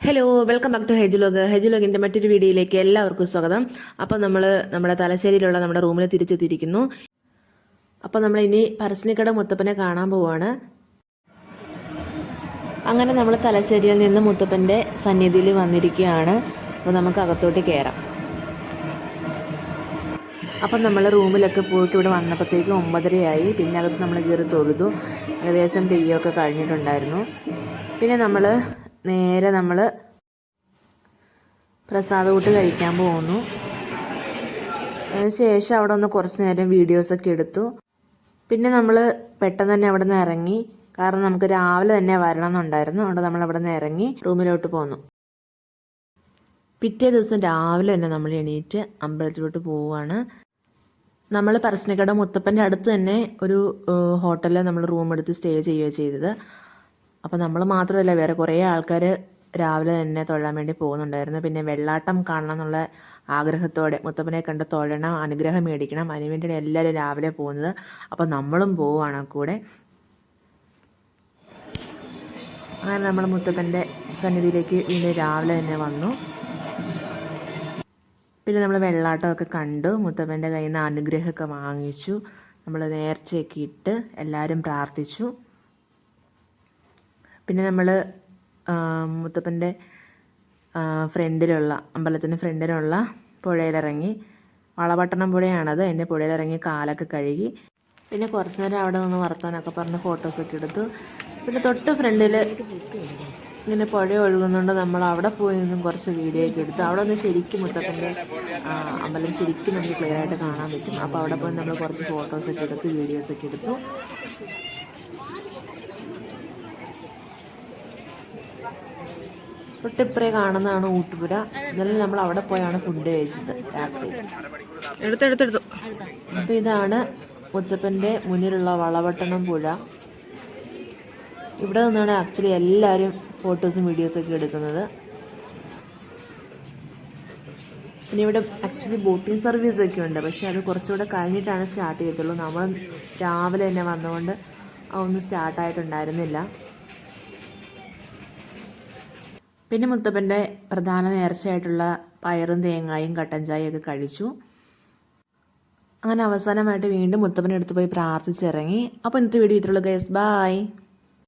Hello, welcome back to ഹെജുലോഗിൻ്റെ മറ്റൊരു വീഡിയോയിലേക്ക് എല്ലാവർക്കും സ്വാഗതം. അപ്പോൾ നമ്മൾ നമ്മുടെ തലശ്ശേരിയിലുള്ള നമ്മുടെ റൂമിൽ തിരിച്ചെത്തിയിരിക്കുന്നു. അപ്പോൾ നമ്മൾ ഇനി പരസ്നിക്കട മുത്തപ്പനെ കാണാൻ പോവുകയാണ്. അങ്ങനെ നമ്മൾ തലശ്ശേരിയിൽ നിന്ന് മുത്തപ്പൻ്റെ സന്നിധിയിൽ വന്നിരിക്കുകയാണ്. അപ്പോൾ നമുക്ക് അകത്തോട്ട് കയറാം. അപ്പം നമ്മൾ റൂമിലൊക്കെ പോയിട്ട് ഇവിടെ വന്നപ്പോഴത്തേക്കും 9:30 പിന്നെ അകത്ത് നമ്മൾ കയറി തൊഴുതു. ഏകദേശം തെയ്യമൊക്കെ കഴിഞ്ഞിട്ടുണ്ടായിരുന്നു. പിന്നെ നേരെ നമ്മൾ പ്രസാദകൂട്ട് കഴിക്കാൻ പോകുന്നു. അതിനുശേഷം അവിടെ ഒന്ന് കുറച്ച് നേരം വീഡിയോസൊക്കെ എടുത്തു. പിന്നെ നമ്മൾ പെട്ടെന്ന് തന്നെ അവിടെ നിന്ന് ഇറങ്ങി. കാരണം നമുക്ക് രാവിലെ തന്നെ വരണം എന്നുണ്ടായിരുന്നു. അതുകൊണ്ട് നമ്മൾ അവിടെ നിന്ന് ഇറങ്ങി റൂമിലോട്ട് പോന്നു. പിറ്റേ ദിവസം രാവിലെ തന്നെ നമ്മൾ എണീറ്റ് അമ്പലത്തിലോട്ട് പോവുകയാണ്. നമ്മൾ പരസ്നിക്കട മുത്തപ്പൻ്റെ അടുത്ത് തന്നെ ഒരു ഹോട്ടലിൽ നമ്മൾ റൂം എടുത്ത് സ്റ്റേ ചെയ്യുകയാണ് ചെയ്തത്. അപ്പോൾ നമ്മൾ മാത്രമല്ല, വേറെ കുറേ ആൾക്കാർ രാവിലെ തന്നെ തൊഴാൻ വേണ്ടി പോകുന്നുണ്ടായിരുന്നു. പിന്നെ വെള്ളാട്ടം കാണണം എന്നുള്ള ആഗ്രഹത്തോടെ മുത്തപ്പനെ കണ്ട് തൊഴണം, അനുഗ്രഹം മേടിക്കണം, അതിനുവേണ്ടിയാണ് എല്ലാവരും രാവിലെ പോകുന്നത്. അപ്പോൾ നമ്മളും പോവുകയാണ് കൂടെ. അങ്ങനെ നമ്മൾ മുത്തപ്പൻ്റെ സന്നിധിയിലേക്ക് വീണ്ടും രാവിലെ തന്നെ വന്നു. പിന്നെ നമ്മൾ വെള്ളാട്ടമൊക്കെ കണ്ടു, മുത്തപ്പൻ്റെ കയ്യിൽ നിന്ന് അനുഗ്രഹമൊക്കെ വാങ്ങിച്ചു. നമ്മൾ നേർച്ചയൊക്കെ ഇട്ട് എല്ലാവരും പ്രാർത്ഥിച്ചു. പിന്നെ നമ്മൾ മുത്തപ്പൻ്റെ ഫ്രണ്ടിലുള്ള അമ്പലത്തിൻ്റെ ഫ്രണ്ടിലുള്ള പുഴയിലിറങ്ങി. വളപട്ടണം പുഴയാണത്. എൻ്റെ പുഴയിലിറങ്ങി കാലൊക്കെ കഴുകി. പിന്നെ കുറച്ച് നേരം അവിടെ നിന്ന് വർത്താനൊക്കെ പറഞ്ഞ് ഫോട്ടോസൊക്കെ എടുത്തു. പിന്നെ തൊട്ട് ഫ്രണ്ടിൽ ഇങ്ങനെ പുഴ ഒഴുകുന്നുണ്ട്. നമ്മൾ അവിടെ പോയി നിന്നും കുറച്ച് വീഡിയോ ഒക്കെ എടുത്തു. അവിടെ നിന്ന് ശരിക്കും മുത്തപ്പൻ്റെ അമ്പലം ശരിക്കും നമുക്ക് ക്ലിയർ ആയിട്ട് കാണാൻ പറ്റും. അപ്പോൾ അവിടെ പോയി നമ്മൾ കുറച്ച് ഫോട്ടോസൊക്കെ എടുത്ത് വീഡിയോസൊക്കെ എടുത്തു. തൊട്ടിപ്പുറേ കാണുന്നതാണ് ഊട്ടുപുര. ഇന്നലെ നമ്മൾ അവിടെ പോയാണ് ഫുഡ് കഴിച്ചത് രാത്രി. എടുത്തു. അപ്പോൾ ഇതാണ് മുത്തപ്പൻ്റെ മുന്നിലുള്ള വളപട്ടണം പുഴ. ഇവിടെ നിന്നാണ് ആക്ച്വലി എല്ലാവരും ഫോട്ടോസും വീഡിയോസൊക്കെ എടുക്കുന്നത്. പിന്നെ ഇവിടെ ആക്ച്വലി ബോട്ടിംഗ് സർവീസൊക്കെ ഉണ്ട്. പക്ഷേ അത് കുറച്ചുകൂടെ കഴിഞ്ഞിട്ടാണ് സ്റ്റാർട്ട് ചെയ്യത്തുള്ളൂ. നമ്മൾ രാവിലെ തന്നെ വന്നുകൊണ്ട് അതൊന്നും സ്റ്റാർട്ടായിട്ടുണ്ടായിരുന്നില്ല. പിന്നെ മുത്തപ്പൻ്റെ പ്രധാന നേർച്ചയായിട്ടുള്ള പയറും തേങ്ങായും കട്ടൻ ചായയൊക്കെ കഴിച്ചു. അങ്ങനെ അവസാനമായിട്ട് വീണ്ടും മുത്തപ്പൻ്റെ അടുത്ത് പോയി പ്രാർത്ഥിച്ചിറങ്ങി. അപ്പോൾ ഇന്നത്തെ വീഡിയോ ഇത്രയുള്ളൂ ഗൈസ്. ബൈ.